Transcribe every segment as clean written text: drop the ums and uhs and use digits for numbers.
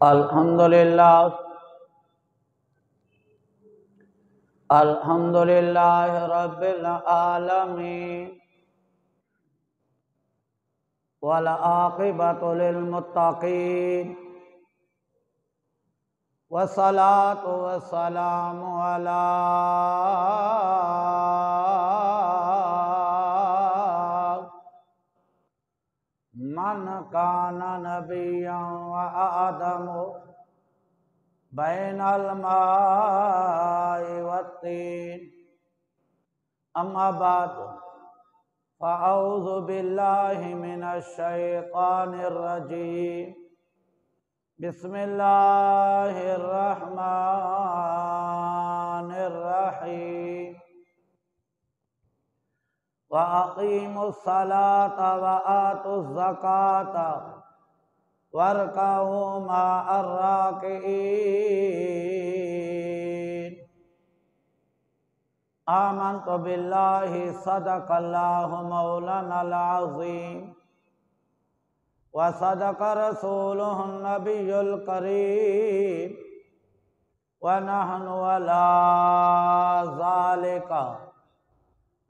अल्हम्दुलिल्लाह अल्हम्दुलिल्लाह रब्बिल आलमीन वल आक़िबतु लिल मुत्तक़ीन वस्सलातु वस्सलामु अला मन काना नबिय्यन व आदमु बैनल माइ वत्तीन अम्मा बाद फ़अऊज़ु बिल्लाहि मिनश शैतानिर रजीम बिस्मिल्लाहिर रहमानिर रहीम व अक़ीमुस सलाता व आतुज़ ज़काता वरकऊ मअर राकिईन आमन्तु बिल्लाहि सदक़ल्लाहु मौलानल अज़ीम व सदक़ रसूलुहुन नबियुल करीम व नहनु अला ज़ालिका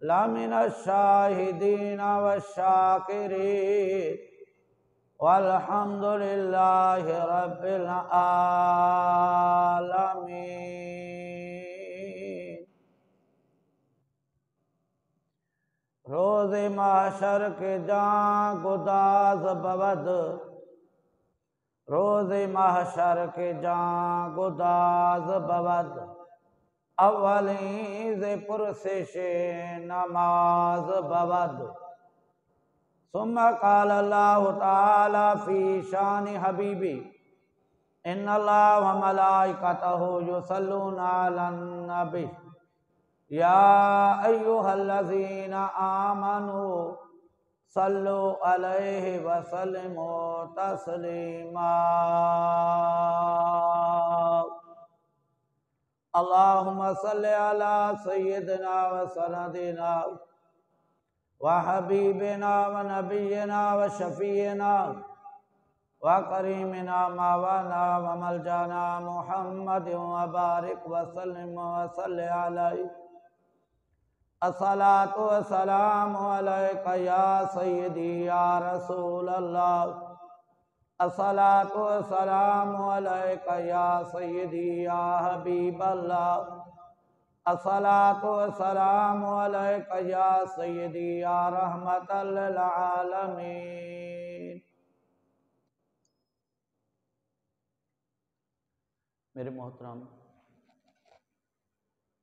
लमिनश शाहिदीन वश्शाकिरीन वल्हम्दुलिल्लाहि रब्बिल आलमीन। रोज़े महशर के जां गुदाज बवद, रोज़े महशर के जां गुदाज बवद, अव्वली ज़े पुरसिश नमाज बवद। सुम्मा क़ाल अल्लाहु ताला फ़ी शानि हबीबी इन्नल्लाह व मलाइकतहु युसल्लूना अलन नबी या अय्युहल्लज़ीना आमनू सल्लु अलैहि व सल्लिमू तस्लीमा। अल्लाहुम्मा सल्लि अला सय्यिदिना व सनदिना व हबीबिना व नबिय्यिना व शफ़ीना व करीमिना मवाना व मलजाना मुहम्मद व बारिक व सल्लिम व सल्लि अलैहि। अस्सलातु वस्सलामु अलैका या सय्यदी या रसूल अल्लाह। अस्सलातु वस्सलामु अलैका या सय्यदी या हबीब अल्लाह। अस्सलातु वस्सलामु अलैका या सय्यदी या रहमतल लिल आलमीन। मेरे मोहतरम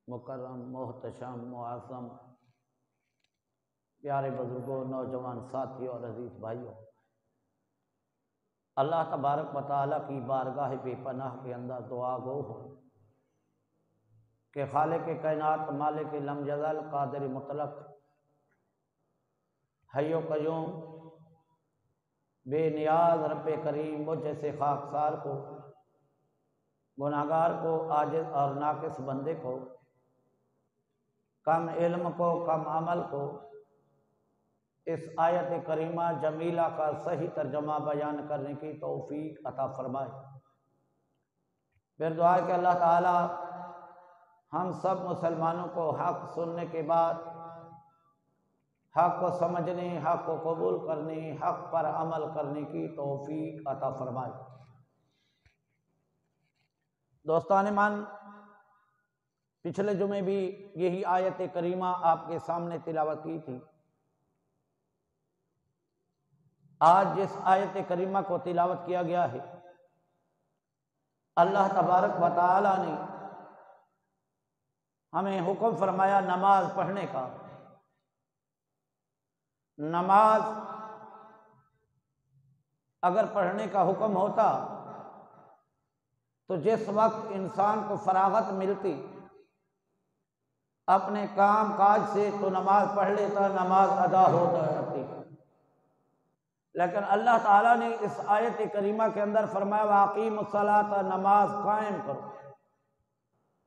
मुकर्रम मोहतशम मुआज़्ज़म प्यारे बुजुर्गों, नौजवान साथियों और अजीज़ भाइयों, अल्लाह तबारक व तआला की बारगाह बेपनाह के अंदर दुआ गो हो कि खालिक कायनात मालिक लम यज़ल कादिर मुतलक हय्यो क़य्यूम बेनियाज रब्बे करीम मुझ जैसे खाकसार को, गुनाहगार को, आजिज़ और नाकिस बंदे को, कम इल्म को, कम अमल को इस आयत करीमा जमीला का सही तर्जमा बयान करने की तौफीक अता फरमाए। फिर दुआ कि अल्लाह ताला हम सब मुसलमानों को हक़ सुनने के बाद हक़ को समझने, हक़ को कबूल करने, हक़ पर अमल करने की तौफीक अता फरमाए। दोस्तान मन, पिछले जुमे भी यही आयत करीमा आपके सामने तिलावत की थी। आज जिस आयत करीमा को तिलावत किया गया है, अल्लाह तबारक व तआला ने हमें हुक्म फरमाया नमाज पढ़ने का। नमाज अगर पढ़ने का हुक्म होता तो जिस वक्त इंसान को फरागत मिलती अपने काम काज से तो नमाज पढ़ लेता, नमाज अदा हो जाती। लेकिन अल्लाह ताला ने इस आयत करीमा के अंदर फरमाया वाक़ीमुस्सलाता, नमाज कायम करो।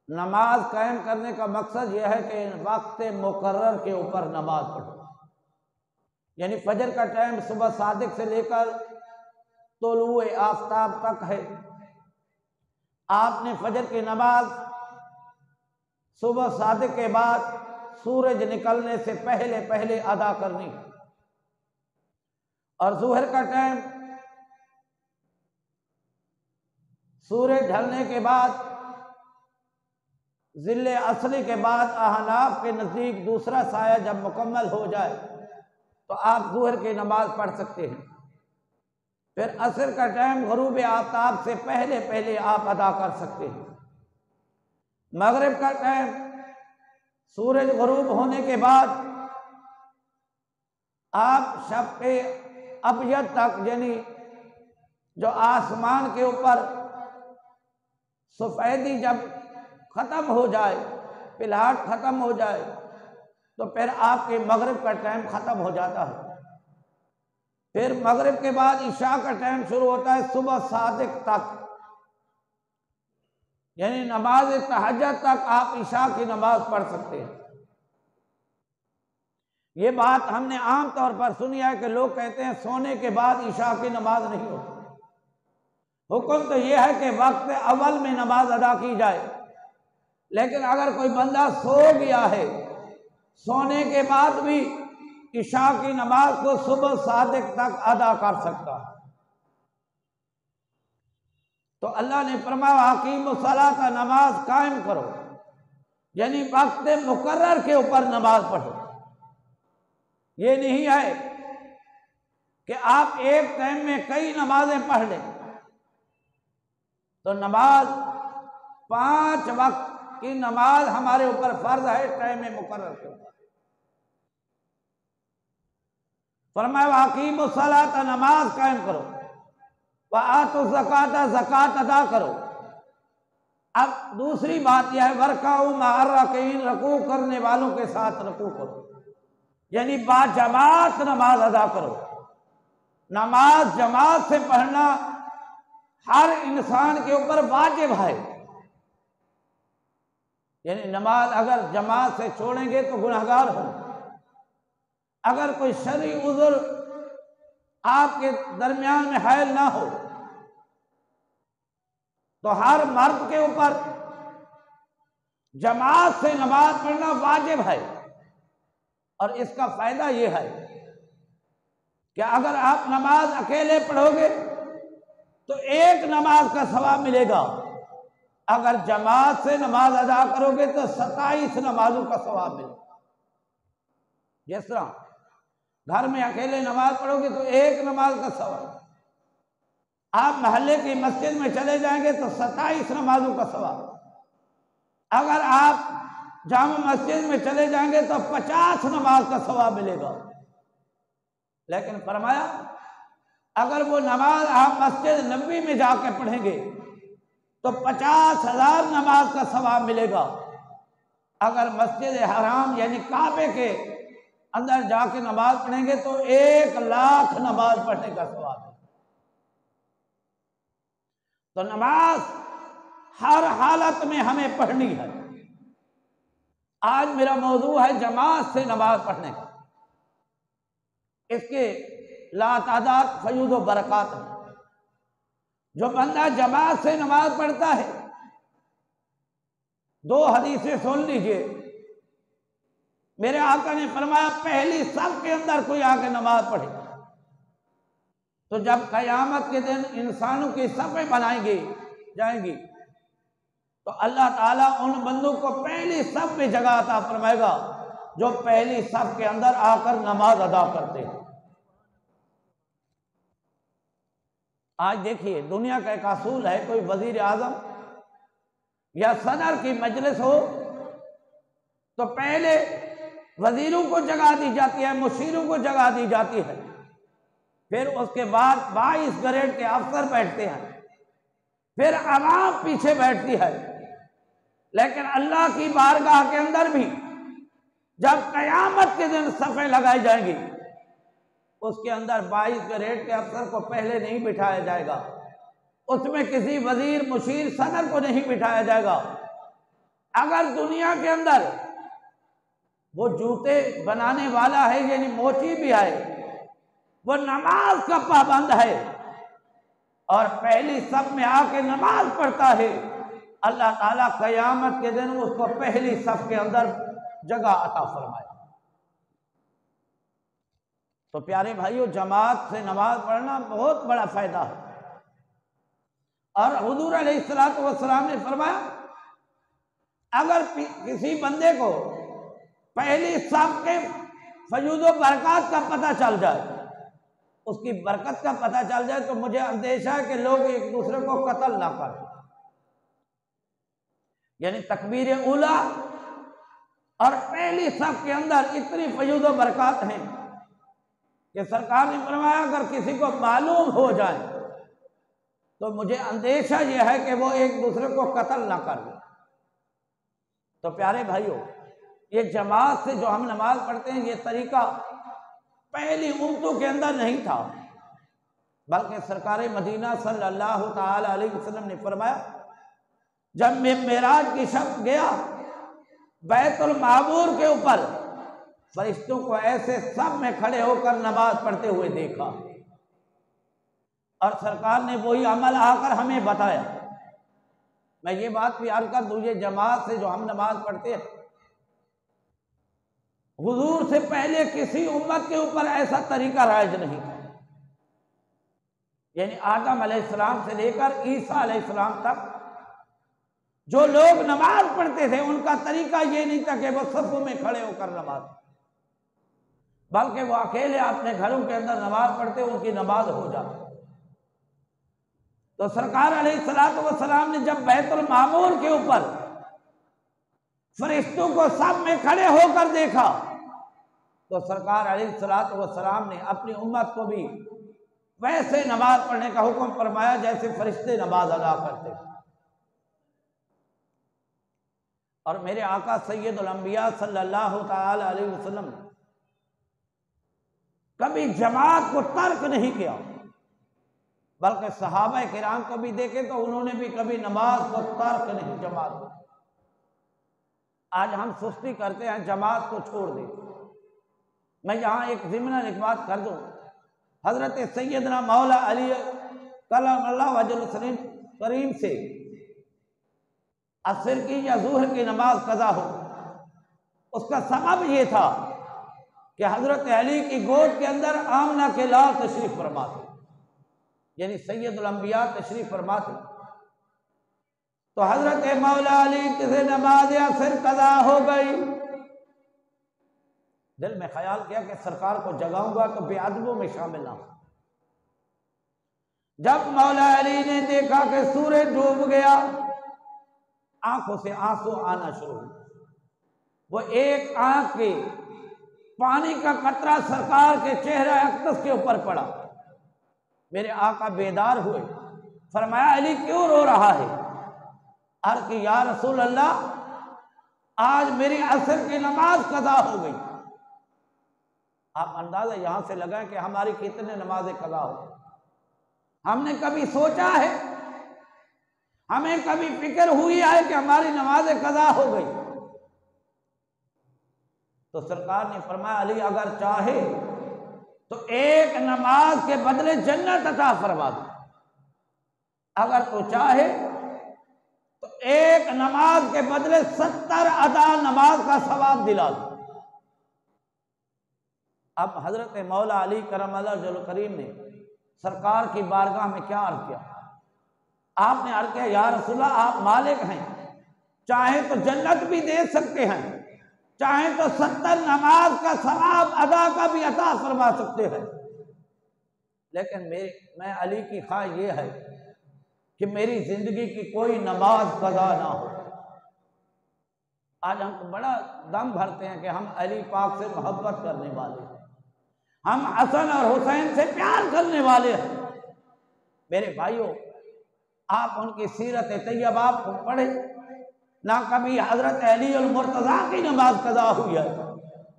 नमाज कायम करने का मकसद यह है कि वक्त मुकर्रर के ऊपर नमाज पढ़ो। यानी फजर का टाइम सुबह सादिक से लेकर तुलूए आफ्ताब तक है। आपने फजर की नमाज सुबह सादिक के बाद सूरज निकलने से पहले पहले अदा करनी, और ज़ुहर का टाइम सूरज ढलने के बाद ज़िल्ले असली के बाद अहनाफ के नज़दीक दूसरा साया जब मुकम्मल हो जाए तो आप ज़ुहर की नमाज पढ़ सकते हैं। फिर असर का टाइम ग़ुरूब आफ्ताब से पहले पहले आप अदा कर सकते हैं। मगरिब का टाइम सूरज ग़ुरूब होने के बाद आप शफ़क़े अबयद तक, यानी जो आसमान के ऊपर सफ़ेदी जब ख़त्म हो जाए, पिलहाट ख़त्म हो जाए, तो फिर आपके मगरिब का टाइम ख़त्म हो जाता है। फिर मगरिब के बाद इशा का टाइम शुरू होता है सुबह सादिक तक, यानी नमाज तहज्जुद तक आप इशा की नमाज पढ़ सकते हैं। ये बात हमने आम तौर पर सुनी है कि लोग कहते हैं सोने के बाद इशा की नमाज नहीं होती। हुक्म तो यह है कि वक्त अव्वल में नमाज अदा की जाए, लेकिन अगर कोई बंदा सो गया है, सोने के बाद भी इशा की नमाज को सुबह सादिक तक अदा कर सकता है। तो अल्लाह ने फरमाया अकीमुस्सलात, नमाज कायम करो, यानी वक्त मुकर्रर के ऊपर नमाज पढ़ो। ये नहीं है कि आप एक टाइम में कई नमाजें पढ़ लें। तो नमाज 5 वक्त की नमाज हमारे ऊपर फर्ज है टाइम मुकर्रर के ऊपर। फरमाया अकीमुस्सलात, नमाज कायम करो, व आतु ज़कात, ज़कात अदा करो। अब दूसरी बात यह है वरकाऊ मअर राकिईन, रकू करने वालों के साथ रकू करो, यानी बाजमात नमाज अदा करो। नमाज जमात से पढ़ना हर इंसान के ऊपर वाजिब है, यानी नमाज अगर जमात से छोड़ेंगे तो गुनहगार हो। अगर कोई शरई उज़्र आपके दरमियान में हायल ना हो तो हर मर्द के ऊपर जमात से नमाज पढ़ना वाजिब है। और इसका फायदा यह है कि अगर आप नमाज अकेले पढ़ोगे तो एक नमाज का सवाब मिलेगा, अगर जमात से नमाज अदा करोगे तो 27 नमाजों का सवाब मिलेगा। जिस तरह घर में अकेले नमाज पढ़ोगे तो एक नमाज का सवाब, आप मोहल्ले की मस्जिद में चले जाएंगे तो 27 नमाजों का सवाब, अगर आप जामा मस्जिद में चले जाएंगे तो 50 नमाज का सवाब मिलेगा। लेकिन फरमाया अगर वो नमाज आप मस्जिद नबवी में जाके पढ़ेंगे तो 50,000 नमाज का सवाब मिलेगा। अगर मस्जिद हराम यानी काबे के अंदर जाके नमाज पढ़ेंगे तो 1 लाख नमाज पढ़ने का सवाब है। तो नमाज हर हालत में हमें पढ़नी है। आज मेरा मौजू है जमात से नमाज पढ़ने का। इसके लातादाद फयूद व बरक़ात है। जो बंदा जमात से नमाज पढ़ता है, 2 हदीसें सुन लीजिए। मेरे आका ने फरमाया पहली सफ के अंदर कोई आके नमाज पढ़े तो जब क़यामत के दिन इंसानों की सफ़ें बनाएंगी जाएंगी तो अल्लाह ताला उन बंदों को पहली सफ में जगह अता फरमाएगा जो पहली सफ के अंदर आकर नमाज अदा करते हैं। आज देखिए दुनिया का एक असूल है, कोई वजीर आजम या सदर की मजलिस हो तो पहले वजीरों को जगह दी जाती है, मुशीरों को जगह दी जाती है, फिर उसके बाद 22 ग्रेड के अफसर बैठते हैं, फिर आवाम पीछे बैठती है। लेकिन अल्लाह की बारगाह के अंदर भी जब क़यामत के दिन सफ़ें लगाई जाएंगी उसके अंदर 22 ग्रेड के अफसर को पहले नहीं बिठाया जाएगा, उसमें किसी वजीर मुशीर सदर को नहीं बिठाया जाएगा। अगर दुनिया के अंदर वो जूते बनाने वाला है यानी मोची भी है, वो नमाज का पाबंद है और पहली सब में आके नमाज पढ़ता है अल्लाह ताला क़यामत के दिन उसको पहली सफ के अंदर जगह अता फरमाए। तो प्यारे भाइयों, जमात से नमाज पढ़ना बहुत बड़ा फायदा है। और हुजूर अलैहिस्सलातु वस्सलाम ने फरमाया, अगर किसी बंदे को पहली सफ के फयूज़ो बरकत का पता चल जाए, उसकी बरकत का पता चल जाए, तो मुझे अंदेशा है कि लोग एक दूसरे को कत्ल ना करें। यानी तकबीर उला और पहली सफ के अंदर इतनी फयूज़ो बरकत हैं कि सरकार ने फरमाया अगर किसी को मालूम हो जाए तो मुझे अंदेशा यह है कि वो एक दूसरे को कत्ल ना कर ले। तो प्यारे भाइयों, ये जमात से जो हम नमाज पढ़ते हैं, ये तरीका पहली उम्मतों के अंदर नहीं था, बल्कि सरकार मदीना सल्लल्लाहु ताला अलैहि वसल्लम ने फरमाया, जब मैं मेराज की शब गया, बैतुल मामूर के ऊपर फरिश्तों को ऐसे सब में खड़े होकर नमाज पढ़ते हुए देखा, और सरकार ने वही अमल आकर हमें बताया। मैं ये बात भी अर्ज कर दूं, ये जमात से जो हम नमाज पढ़ते हैं, हुजूर से पहले किसी उम्मत के ऊपर ऐसा तरीका राइज नहीं था। यानी आदम अलैहिस्सलाम से लेकर ईसा अलैहिस्सलाम तक जो लोग नमाज पढ़ते थे, उनका तरीका ये नहीं था कि वो सफ़ों में खड़े होकर नमाज, बल्कि वो अकेले अपने घरों के अंदर नमाज पढ़ते, उनकी नमाज हो जाती। तो सरकार अलैहिस्सलातु वस्सलाम ने जब बैतुल मामूर के ऊपर फरिश्तों को सब में खड़े होकर देखा, तो सरकार अलैहिस्सलातु वस्सलाम ने अपनी उम्मत को भी वैसे नमाज पढ़ने का हुक्म फरमाया जैसे फरिश्ते नमाज अदा करते। और मेरे आका सैयदुल अंबिया सल्लल्लाहु ताला अलैहि वसल्लम कभी जमात को तर्क नहीं किया, बल्कि सहाबा किराम को भी देखे तो उन्होंने भी कभी नमाज को तर्क नहीं, जमात को। आज हम सुस्ती करते हैं, जमात को छोड़ देते। मैं यहाँ एक ज़िम्ना एक बात कर दूँ, हज़रत सैयदना मौला अली कल्लमल्लाहु वजहुल करीम से असर की या ज़ुहर की नमाज कज़ा हो, उसका सबब ये था कि हज़रत अली की गोद के अंदर आमना के लाल तशरीफ़ फरमा थे, यानी सैयदुल अंबिया तशरीफ़ फरमा थे। तो हज़रत मौला अली से नमाज असर कज़ा हो गई। दिल में ख्याल किया कि सरकार को जगाऊंगा तो बेअदबों में शामिल ना हो। जब मौला अली ने देखा कि सूरज डूब गया, आंखों से आंसू आना शुरू हुए। वो एक आंख के पानी का कतरा सरकार के चेहरे अक़दस के ऊपर पड़ा। मेरे आका बेदार हुए, फरमाया अली क्यों रो रहा है? अर्ज़ की या रसूल अल्लाह, आज मेरी असर की नमाज कज़ा हो गई। आप अंदाजा यहां से लगाएं कि हमारी कितने नमाजें कज़ा हो। हमने कभी सोचा है, हमें कभी फिक्र हुई है कि हमारी नमाजें कज़ा हो गई? तो सरकार ने फरमाया अली अगर चाहे तो एक नमाज के बदले जन्नत अता फरमा दो, अगर तो चाहे तो एक नमाज के बदले 70 अदा नमाज का सवाब दिला दो। अब हजरत मौला अली करमल्लाहु वजहुल करीम ने सरकार की बारगाह में क्या अर्ज किया? आपने अर्ज किया या रसूलल्लाह, आप मालिक हैं, चाहे तो जन्नत भी दे सकते हैं, चाहे तो 70 नमाज का सवाब अदा का भी अता फरमा सकते हैं, लेकिन मैं अली की ख्वाहिश ये है कि मेरी जिंदगी की कोई नमाज कज़ा ना हो। आज हम बड़ा दम भरते हैं कि हम अली पाक से मोहब्बत करने वाले हैं, हम हसन और हुसैन से प्यार करने वाले हैं। मेरे भाइयों, आप उनकी सीरत तैयबा को पढ़े, ना कभी हजरत अली और मुर्तज़ा की नमाज कज़ा हुई है,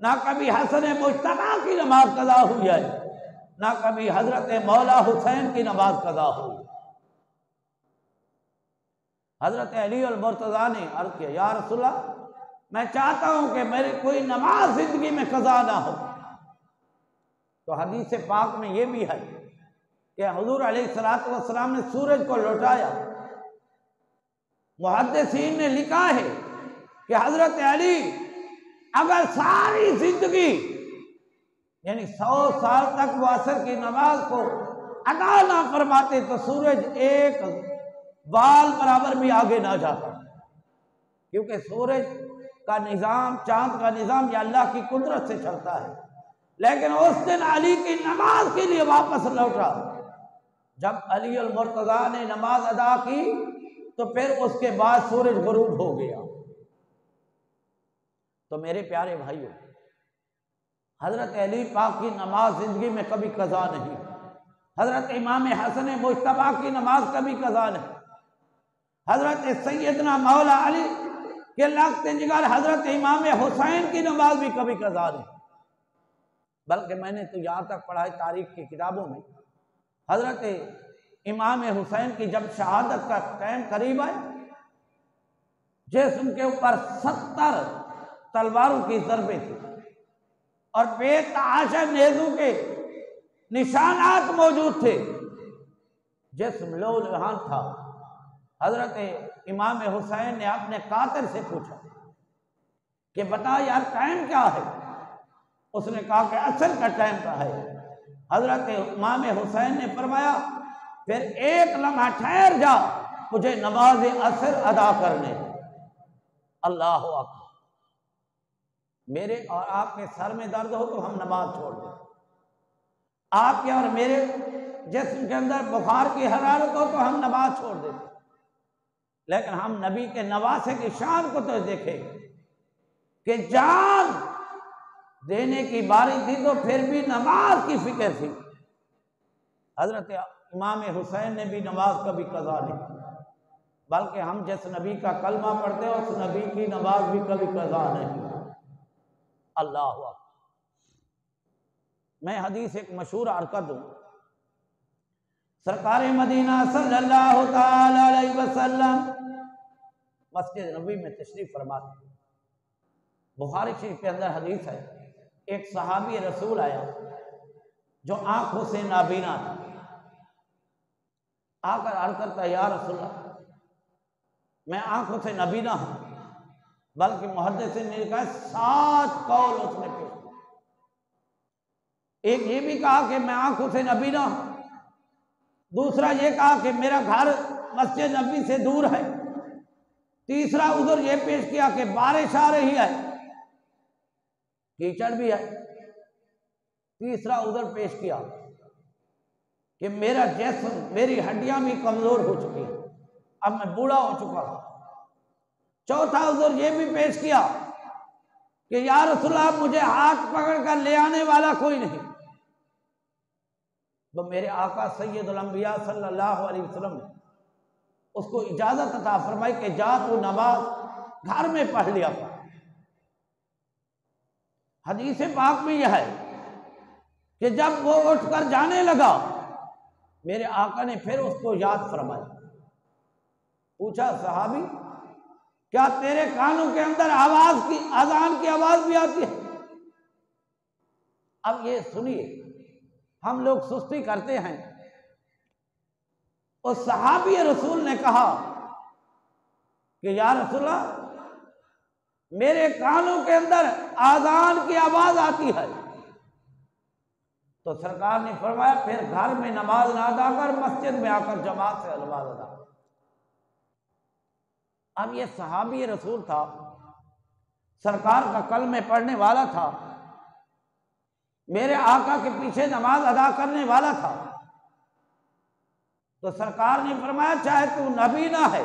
ना कभी हसन मुज्तबा की नमाज कज़ा हुई है, ना कभी हजरत मौला हुसैन की नमाज कज़ा हुई। हजरत अली और मुर्तज़ा ने अर्ज़ किया या रसूलल्लाह, मैं चाहता हूं कि मेरी कोई नमाज जिंदगी में कज़ा ना हो। तो हदीस पाक में ये भी है कि हुजूर अलैहिस्सलातु वस्सलाम ने सूरज को लौटाया मुहद्दिसीन ने लिखा है कि हजरत अली अगर सारी जिंदगी यानी 100 साल तक वो असर की नमाज को अदा ना फरमाते तो सूरज एक बाल बराबर भी आगे ना जाता, क्योंकि सूरज का निज़ाम, चांद का निज़ाम ये अल्लाह की कुदरत से चलता है। लेकिन उस दिन अली की नमाज के लिए वापस लौटा। जब अली अल मुर्तज़ा ने नमाज अदा की तो फिर उसके बाद सूरज गुरूब हो गया। तो मेरे प्यारे भाइयों, हजरत अली पाक की नमाज जिंदगी में कभी कज़ा नहीं, हजरत इमाम हसन मुज्तबा की नमाज कभी कज़ा नहीं, हजरत सैयदना मौला अली के लगते जिगर हजरत इमाम हुसैन की नमाज भी कभी कज़ा नहीं। बल्कि मैंने तो यहाँ तक पढ़ा है तारीख की किताबों में, हजरत इमाम हुसैन की जब शहादत का टाइम करीब आए, जिस्म के ऊपर 70 तलवारों की ज़रबें थी और बेतहाशा नेज़ों के निशानात मौजूद थे, जिस्म लौलहान था। हजरत इमाम हुसैन ने अपने कातिल से पूछा कि बता यार टाइम क्या है? उसने कहा कि असर का टाइम का है। हजरत इमाम हुसैन ने फरमाया फिर एक लम्हा ठहर जा, मुझे नमाज असर अदा करने। अल्लाह अकबर। मेरे और आपके सर में दर्द हो तो हम नमाज छोड़ दें, आपके और मेरे जिस्म के अंदर बुखार की हरारत हो तो हम नमाज छोड़ देते, लेकिन हम नबी के नवासे की शान को तो देखें कि जान देने की बारी थी तो फिर भी नमाज की फिक्र थी। हजरत इमाम हुसैन ने भी नमाज कभी कज़ा नहीं, बल्कि हम जिस नबी का कलमा पढ़ते हैं उस नबी की नमाज भी कभी कज़ा नहीं। अल्लाह अकबर। मैं हदीस एक मशहूर अर्ज कर दूं। सरकार मदीना सल्लल्लाहु ताला अलैहि वसल्लम मस्जिद नबी में तशरीफ फरमाते। बुखारी शरीफ के अंदर हदीस है, एक सहाबी रसूल आया जो आंखों से नाबीना था, आकर अर्ज करता या रसूलल्लाह मैं आंखों से नाबीना हूं, बल्कि मुहद्दिसीन ने कहा 7 कौल उसने पेश किया। एक ये भी कहा कि मैं आंखों से नाबीना हूं, दूसरा ये कहा कि मेरा घर मस्जिद नबी से दूर है, तीसरा उधर ये पेश किया कि बारिश आ रही है, कीचड़ भी है, तीसरा उधर पेश किया कि मेरा जिस्म, मेरी हड्डियां भी कमजोर हो चुकी हैं, अब मैं बूढ़ा हो चुका हूं, चौथा उधर ये भी पेश किया कि या रसूलल्लाह मुझे हाथ पकड़ कर ले आने वाला कोई नहीं। तो मेरे आका सैयदुल अंबिया सल्लल्लाहु अलैहि वसल्लम ने उसको इजाजत अता फरमाई कि जा तू नमाज घर में पढ़ लिया। हदीस पाक में यह है कि जब वो उठकर जाने लगा, मेरे आका ने फिर उसको याद फरमाया। पूछा सहाबी क्या तेरे कानों के अंदर आवाज की, अजान की आवाज भी आती है? अब ये सुनिए, हम लोग सुस्ती करते हैं। उस सहाबी रसूल ने कहा कि या रसूलल्लाह मेरे कानों के अंदर आजान की आवाज आती है। तो सरकार ने फरमाया फिर घर में नमाज ना अदा कर, मस्जिद में आकर जमात से नमाज अदा। अब ये सहाबी रसूल था, सरकार का कलमे पढ़ने वाला था, मेरे आका के पीछे नमाज अदा करने वाला था। तो सरकार ने फरमाया चाहे तू नबी ना है,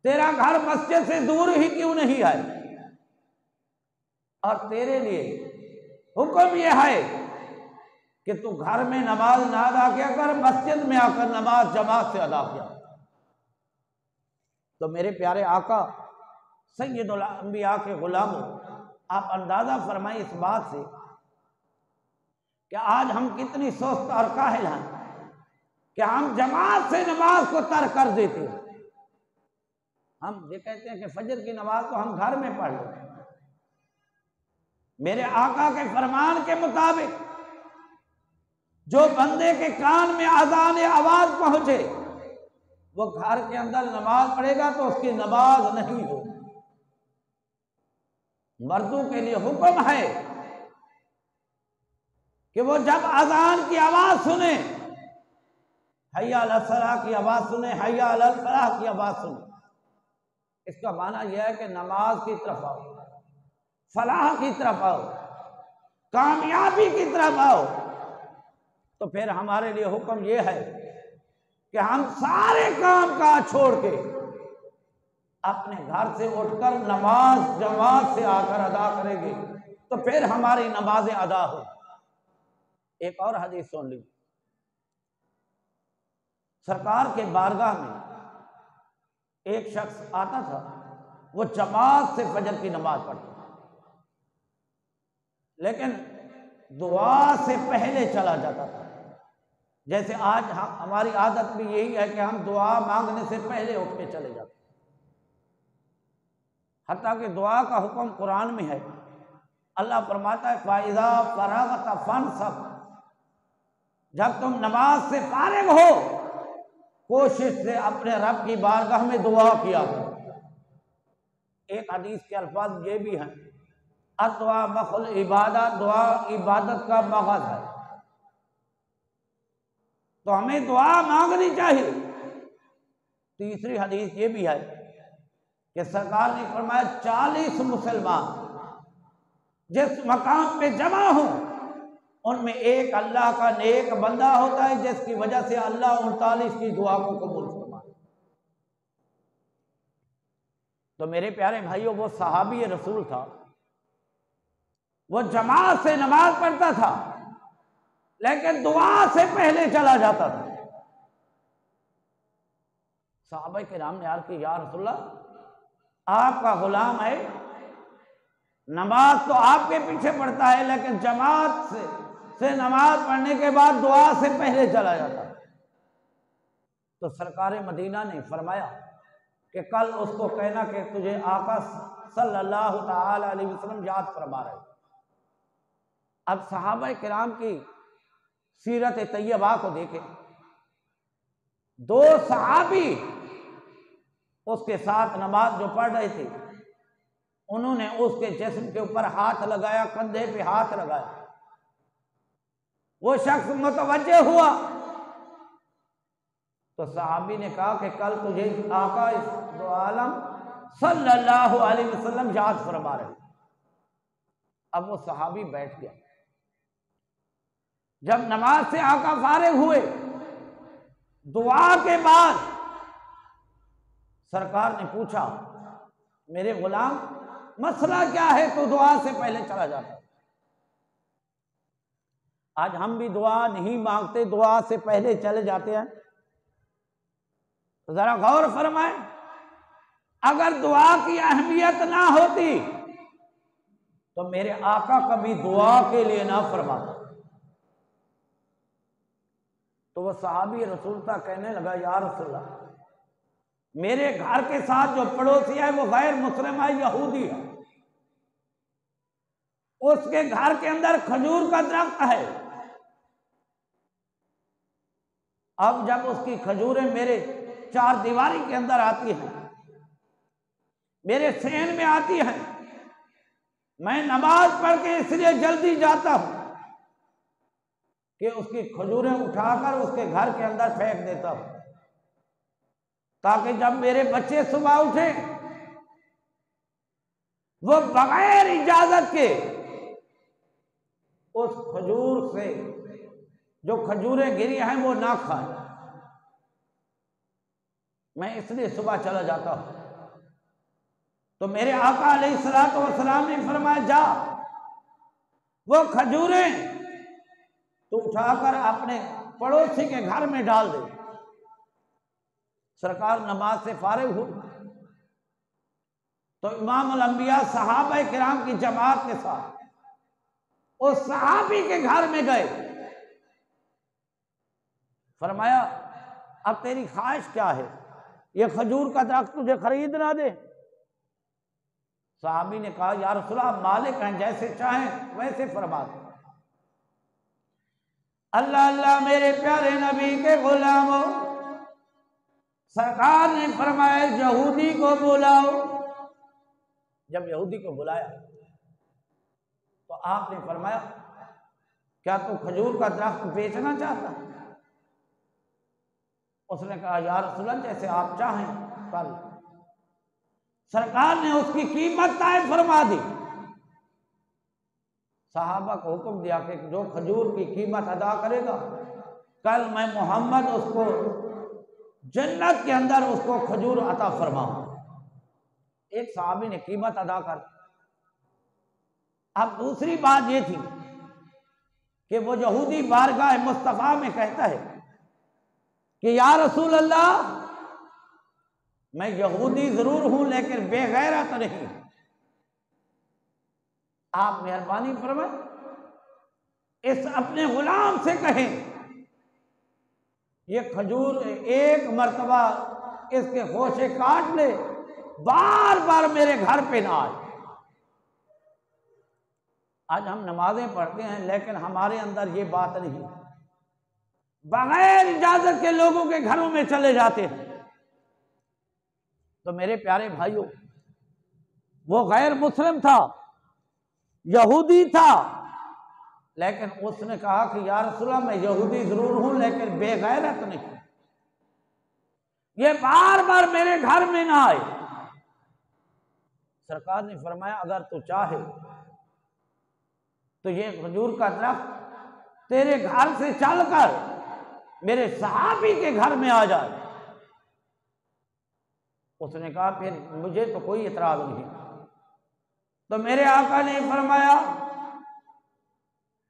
तेरा घर मस्जिद से दूर ही क्यों नहीं है, और तेरे लिए हुक्म यह है कि तू घर में नमाज ना अदा किया कर, मस्जिद में आकर नमाज जमात से अदा किया। तो मेरे प्यारे आका सैयदुल अंबिया के गुलामों, आप अंदाजा फरमाइए इस बात से कि आज हम कितनी सुस्त और काहिल हैं कि हम जमात से नमाज को तर्क कर देते हैं। हम ये कहते हैं कि फजर की नमाज तो हम घर में पढ़ लेते हैं। मेरे आका के फरमान के मुताबिक जो बंदे के कान में अजान आवाज पहुंचे वो घर के अंदर नमाज पढ़ेगा तो उसकी नमाज नहीं हो। मर्दों के लिए हुक्म है कि वो जब अजान की आवाज सुने, हय्या अलल सलाह की आवाज सुने, हय्या अलल फलाह की आवाज सुने, इसका माना यह है कि नमाज की तरफ आओ, फलाह की तरफ आओ, कामयाबी की तरफ आओ। तो फिर हमारे लिए हुक्म यह है कि हम सारे काम काज छोड़ के अपने घर से उठकर नमाज जमात से आकर अदा करेंगे, तो फिर हमारी नमाजें अदा हो। एक और हदीस सुन ली। सरकार के बारगाह में एक शख्स आता था, वो जमात से फजर की नमाज पढ़ता, लेकिन दुआ से पहले चला जाता था। जैसे आज हमारी आदत भी यही है कि हम दुआ मांगने से पहले उठ के चले जाते हैं। हत्ता कि दुआ का हुक्म कुरान में है। अल्लाह फरमाता है फाइज़ा फरागत फंसब, जब तुम नमाज से फारिग हो कोशिश से अपने रब की बारगाह में दुआ किया करो। एक हदीस के अल्फाज ये भी हैं, दुआ मखल इबादत, दुआ इबादत का मगज है। तो हमें दुआ मांगनी चाहिए। तीसरी हदीस ये भी है कि सरकार ने फरमाया 40 मुसलमान जिस मकाम पे जमा हो उनमें एक अल्लाह का नेक बंदा होता है, जिसकी वजह से अल्लाह 39 की दुआ को कबूल फरमाए। तो मेरे प्यारे भाइयों, वो सहाबी रसूल था, वो जमात से नमाज पढ़ता था लेकिन दुआ से पहले चला जाता था। सहाबा किराम ने अर्ज़ की, या रसूलल्लाह, आपका गुलाम है, नमाज तो आपके पीछे पढ़ता है लेकिन जमात से नमाज पढ़ने के बाद दुआ से पहले चला जाता। तो सरकार मदीना ने फरमाया कि कल उसको कहना कि तुझे आका सल्लल्लाहु ताला अलैहि वसल्लम याद फरमा रहे। अब सहाबा किराम की सीरत तैयबा को देखें। 2 सहाबी उसके साथ नमाज जो पढ़ रहे थे, उन्होंने उसके जिस्म के ऊपर हाथ लगाया, कंधे पे हाथ लगाया। वो शख्स मुतवज्जे हुआ तो सहाबी ने कहा कि कल तुझे आका दो आलम सल्लल्लाहु अलैहि वसल्लम याद फरमा रहे। अब वो सहाबी बैठ गया। जब नमाज से आका फारिग हुए, दुआ के बाद सरकार ने पूछा, मेरे गुलाम मसला क्या है, तो दुआ से पहले चला जाता। आज हम भी दुआ नहीं मांगते, दुआ से पहले चले जाते हैं। तो जरा गौर फरमाएं, अगर दुआ की अहमियत ना होती तो मेरे आका कभी दुआ के लिए ना फरमाता। तो वह सहाबी रसूल था, कहने लगा, या रसूलल्लाह, मेरे घर के साथ जो पड़ोसी है वो गैर मुस्लिम है, यहूदी है। उसके घर के अंदर खजूर का दरख्त है। अब जब उसकी खजूरें मेरे 4 दीवारी के अंदर आती हैं, मेरे सहन में आती हैं, मैं नमाज पढ़ के इसलिए जल्दी जाता हूं कि उसकी खजूरें उठाकर उसके घर के अंदर फेंक देता हूं, ताकि जब मेरे बच्चे सुबह उठे वो बगैर इजाजत के उस खजूर से जो खजूरें गिरी हैं वो ना खाएं। मैं इसलिए सुबह चला जाता हूं। तो मेरे आका अलैहिस्सलातु वस्सलाम ने फरमाया, जा वो खजूरें तो उठाकर अपने पड़ोसी के घर में डाल दे। सरकार नमाज से फारिग हुई तो इमाम अल अंबिया सहाबा किराम की जमात के साथ उस सहाबी के घर में गए। फरमाया, अब तेरी ख्वाहिश क्या है, ये खजूर का दरख्त तुझे खरीद ना दे? सहाबी ने कहा, या रसूलल्लाह, मालिक हैं, जैसे चाहें वैसे फरमा दो। अल्लाह अल्लाह, मेरे प्यारे नबी के गुलामों, सरकार ने फरमाया यहूदी को बुलाओ। जब यहूदी को बुलाया तो आपने फरमाया क्या तू खजूर का दरख्त बेचना चाहता? उसने कहा या रसूलल्लाह जैसे आप चाहें कर। सरकार ने उसकी कीमत तय फरमा दी। सहाबा को हुक्म दिया कि जो खजूर की कीमत अदा करेगा कल मैं मोहम्मद उसको जन्नत के अंदर उसको खजूर अता फरमाऊंगा। एक सहाबी ने कीमत अदा कर। अब दूसरी बात ये थी कि वो यहूदी बारगाह मुस्तफा में कहता है कि या रसूल अल्लाह मैं यहूदी जरूर हूं लेकिन बेगैरत नहीं। आप मेहरबानी फरमाएं इस अपने गुलाम से कहें ये खजूर एक मर्तबा इसके खोशे काट ले, बार बार मेरे घर पे ना आए। आज हम नमाजें पढ़ते हैं लेकिन हमारे अंदर ये बात नहीं, बगैर इजाजत के लोगों के घरों में चले जाते हैं। तो मेरे प्यारे भाइयों, वो गैर मुस्लिम था, यहूदी था, लेकिन उसने कहा कि या रसूलल्लाह मैं यहूदी जरूर हूं लेकिन बेगैरत नहीं, ये बार बार मेरे घर में ना आए। सरकार ने फरमाया अगर तू चाहे तो ये खजूर का दरख्त तेरे घर से चलकर मेरे सहाबी के घर में आ जाए। उसने कहा फिर मुझे तो कोई इतराज नहीं। तो मेरे आका ने फरमाया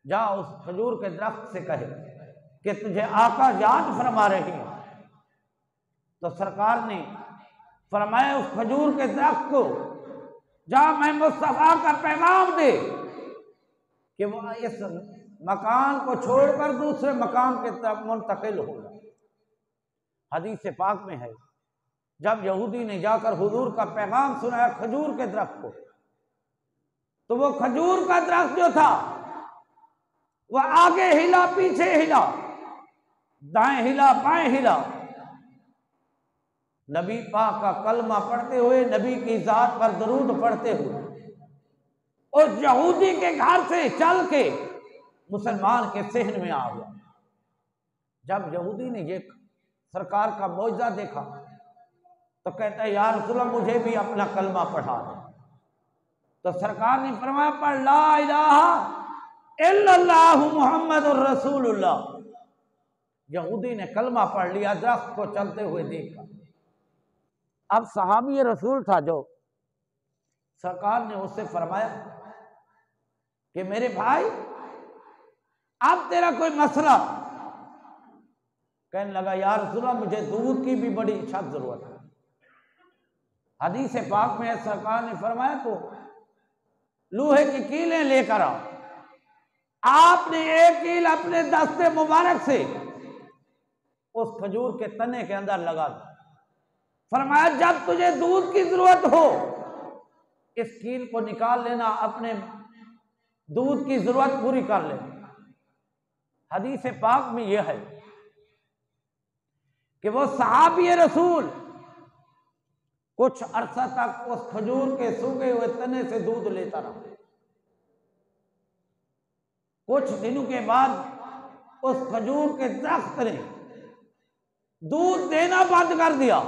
जा उस खजूर के दरख्त से कहे कि तुझे आका याद फरमा रही है। तो सरकार ने फरमाया उस खजूर के दरख्त को जा मैं मुस्तफा का पैगाम दे कि वो इस मकान को छोड़कर दूसरे मकान के तरफ मुंतकिल होगा। हदीस पाक में है जब यहूदी ने जाकर हुजूर का पैगाम सुनाया खजूर के दरख्त को, तो वो खजूर का दरख्त जो था वह आगे हिला, पीछे हिला, दाएं हिला, बाएं हिला। नबी पाक का कलमा पढ़ते हुए, नबी की जात पर दरूद पढ़ते हुए उस यहूदी के घर से चल के मुसलमान के सहन में आ गया। जब यहूदी ने ये सरकार का मौजज़ा देखा तो कहता है या रसूलल्लाह मुझे भी अपना कलमा पढ़ा दे। तो सरकार ने फरमाया पढ़ ला इलाहा इल्लल्लाहु मुहम्मदुर रसूलुल्लाह। यहूदी ने कलमा पढ़ लिया, दरख्त को चलते हुए देखा। अब सहाबी रसूल था जो, सरकार ने उससे फरमाया कि मेरे भाई अब तेरा कोई मसला? कहने लगा या रसूलल्लाह मुझे दूध की भी बड़ी सख्त जरूरत है। हदीस पाक में सरकार ने फरमाया तो लोहे की कीलें लेकर आओ। आपने एक कील अपने दस्ते मुबारक से उस खजूर के तने के अंदर लगा दो। फरमाया जब तुझे दूध की जरूरत हो इस कील को निकाल लेना, अपने दूध की जरूरत पूरी कर लेना। हदीस पाक में यह है कि वो सहाबी रसूल कुछ अरसा तक उस खजूर के सूखे हुए तने से दूध लेता रहा। कुछ दिनों के बाद उस खजूर के दरख्त ने दूध देना बंद कर दिया।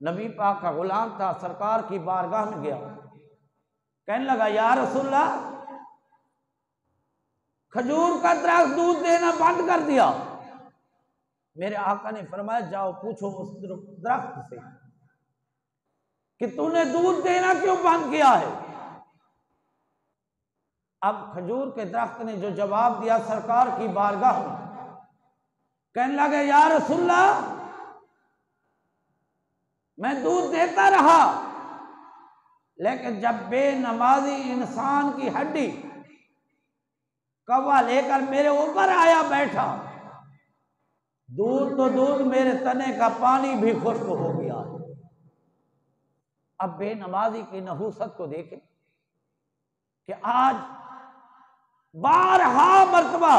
नबी पाक का गुलाम था, सरकार की बारगाह में गया, कहने लगा या रसूलल्लाह खजूर का दरख्त दूध देना बंद कर दिया। मेरे आका ने फरमाया जाओ पूछो उस दरख्त से कि तूने दूध देना क्यों बंद किया है। अब खजूर के दरख्त ने जो जवाब दिया सरकार की बारगाह में, कहने लगे या रसूलल्लाह मैं दूध देता रहा लेकिन जब बेनमाजी इंसान की हड्डी कौवा लेकर मेरे ऊपर आया बैठा, दूध तो दूध मेरे तने का पानी भी खुश्क हो गया। अब बेनमाजी की नहूसत को देखें कि आज 12 मर्तबा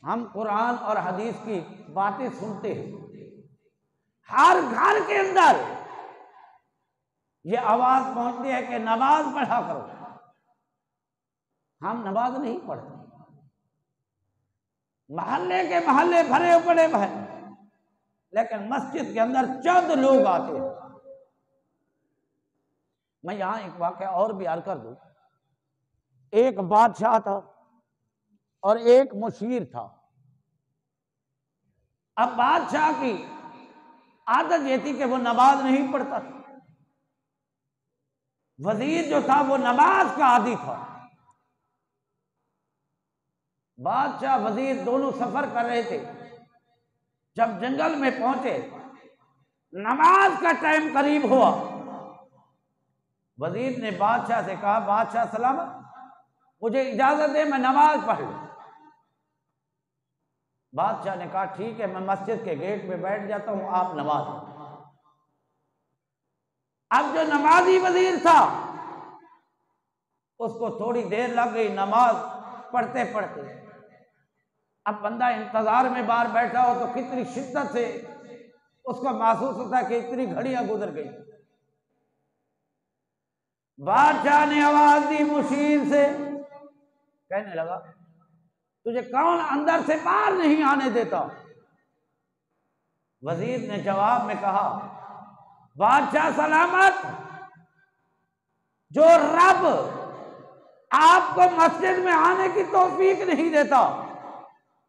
हम कुरान और हदीस की बातें सुनते हैं, हर घर के अंदर ये आवाज पहुंचती है कि नमाज पढ़ा करो। हम नमाज नहीं पढ़ते, मोहल्ले के मोहल्ले भरे पड़े हैं, लेकिन मस्जिद के अंदर चंद लोग आते हैं। मैं यहां एक वाकया और बयान कर दूं। एक बादशाह था और एक मुशीर था। अब बादशाह की आदत ये थी कि वो नमाज नहीं पढ़ता था। वजीर जो था वो नमाज का आदी था। बादशाह वजीर दोनों सफर कर रहे थे। जब जंगल में पहुंचे, नमाज का टाइम करीब हुआ। वजीर ने बादशाह से कहा, बादशाह सलामत, मुझे इजाजत दे, मैं नमाज पढ़ लूं। बादशाह ने कहा, ठीक है, मैं मस्जिद के गेट पे बैठ जाता हूं, आप नमाज। अब जो नमाजी वजीर था उसको थोड़ी देर लग गई नमाज पढ़ते पढ़ते। अब बंदा इंतजार में बाहर बैठा हो तो कितनी शिद्दत से उसको महसूस होता है कि इतनी घड़ियां गुजर गई। बादशाह ने आवाज दी मुशीर से, कहने लगा, तुझे कौन अंदर से बाहर नहीं आने देता? वजीर ने जवाब में कहा, बादशाह सलामत, जो रब आपको मस्जिद में आने की तौफीक नहीं देता,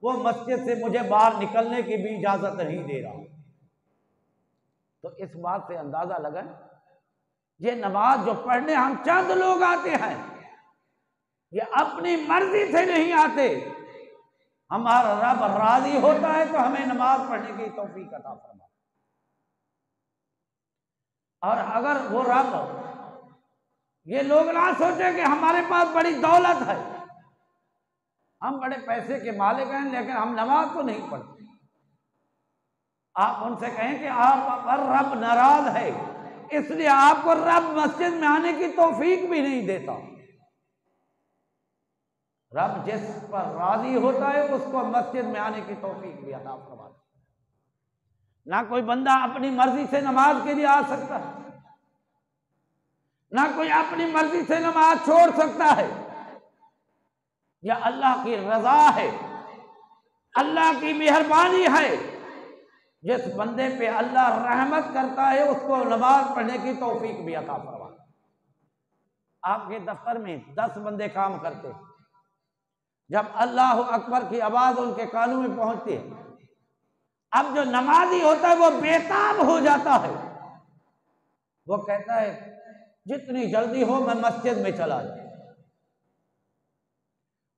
वो मस्जिद से मुझे बाहर निकलने की भी इजाजत नहीं दे रहा। तो इस बात से अंदाजा लगा, ये नमाज जो पढ़ने हम चंद लोग आते हैं, ये अपनी मर्जी से नहीं आते। हमारा रब राजी होता है तो हमें नमाज पढ़ने की तौफीक अता फरमा। और अगर वो रब, ये लोग ना सोचे कि हमारे पास बड़ी दौलत है, हम बड़े पैसे के मालिक हैं, लेकिन हम नमाज तो नहीं पढ़ते। आप उनसे कहें कि आप पर रब नाराज है, इसलिए आपको रब मस्जिद में आने की तौफीक भी नहीं देता। रब जिस पर राजी होता है उसको मस्जिद में आने की तौफीक भी अता फरमाता है। ना कोई बंदा अपनी मर्जी से नमाज के लिए आ सकता है, ना कोई अपनी मर्जी से नमाज छोड़ सकता है। यह अल्लाह की रजा है, अल्लाह की मेहरबानी है। जिस बंदे पे अल्लाह रहमत करता है उसको नमाज पढ़ने की तौफीक भी अता फरमाता है। आपके दफ्तर में 10 बंदे काम करते, जब अल्लाह अकबर की आवाज उनके कानों में पहुंचती है, अब जो नमाजी होता है वो बेताब हो जाता है। वो कहता है, जितनी जल्दी हो मैं मस्जिद में चला जाऊं।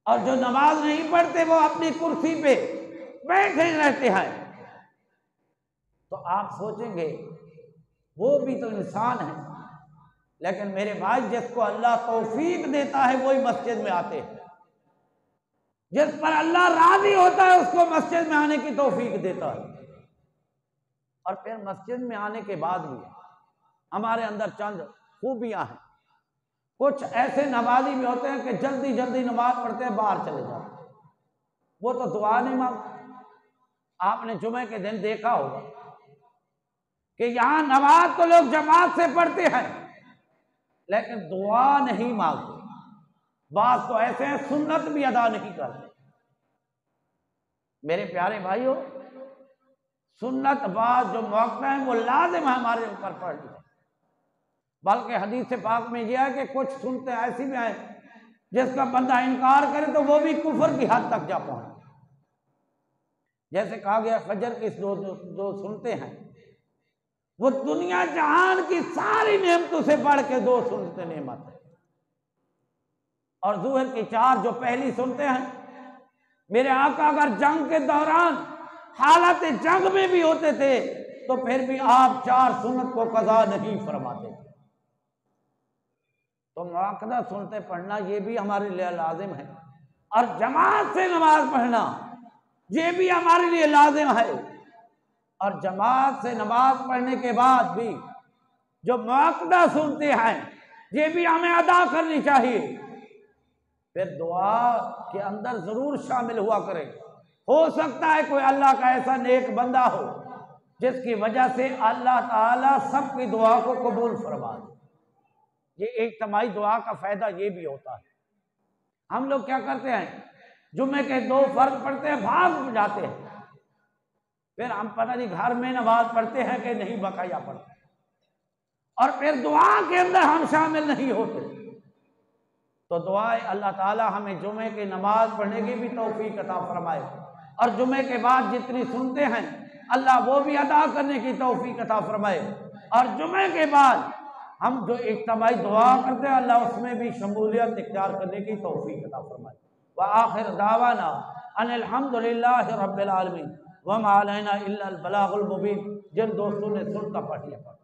और जो नमाज नहीं पढ़ते वो अपनी कुर्सी पे बैठे रहते हैं। तो आप सोचेंगे वो भी तो इंसान है, लेकिन मेरे भाई, जिसको अल्लाह तौफीक देता है वही मस्जिद में आते हैं। जिस पर अल्लाह राजी होता है उसको मस्जिद में आने की तौफीक देता है। और फिर मस्जिद में आने के बाद भी हमारे अंदर चंद खूबियां हैं। कुछ ऐसे नमाजी भी होते हैं कि जल्दी जल्दी नमाज पढ़ते हैं, बाहर चले जाते हैं, वो तो दुआ नहीं मांगते। आपने जुमे के दिन देखा होगा कि यहां नमाज तो लोग जमात से पढ़ते हैं, लेकिन दुआ नहीं मांगते। बात तो ऐसे हैं सुन्नत भी अदा नहीं करते। मेरे प्यारे भाइयों, सुन्नत बात जो मौका है वो लाजिम है हमारे ऊपर पढ़नी। बल्कि हदीस पाक में यह है कि कुछ सुनते ऐसी भी हैं जिसका बंदा इनकार करे तो वो भी कुफर की हद तक जा पहुंचे। जैसे कहा गया, फजर की दो सुनते हैं वो दुनिया जहान की सारी नेमतों से बढ़ के 2 सुनते नेमत है। और ज़ुहर की 4 जो पहली सुनते हैं, मेरे आका अगर जंग के दौरान हालत जंग में भी होते थे तो फिर भी आप 4 सुन्नत को कज़ा नहीं फरमाते थे। तो मुआक्कदा सुनते पढ़ना ये भी हमारे लिए लाजिम है, और जमात से नमाज पढ़ना ये भी हमारे लिए लाजिम है। और जमात से नमाज पढ़ने के बाद भी जो मुआक्कदा सुनते हैं ये भी हमें अदा करनी चाहिए। फिर दुआ के अंदर जरूर शामिल हुआ करें, हो सकता है कोई अल्लाह का ऐसा नेक बंदा हो जिसकी वजह से अल्लाह ताला सबकी दुआ को कबूल फरमा दे। ये इज्तिमाई दुआ का फायदा ये भी होता है। हम लोग क्या करते हैं, जुम्मे के 2 फर्ज पढ़ते हैं, भाग जाते हैं, फिर हम पता नहीं घर में नमाज पढ़ते हैं कि नहीं बकाया पढ़ते, और फिर दुआ के अंदर हम शामिल नहीं होते। तो दुआएं अल्लाह ताला हमें जुमे की नमाज पढ़ने की भी तौफीक अता फरमाए, और जुमे के बाद जितनी सुनते हैं अल्लाह वो भी अदा करने की तौफीक अता फरमाए, और जुमे के बाद हम जो इज्तिमाई दुआ करते हैं अल्लाह उसमें भी शमूलियत इख्तियार करने की तौफीक अता फरमाए। व आखिर दावाना अनिल हम्दुलिल्लाहि रब्बिल आलमीन व मा अलैना इल्लल बलागुल मुबीन। जिन दोस्तों ने सुनकर पढ़ लिया।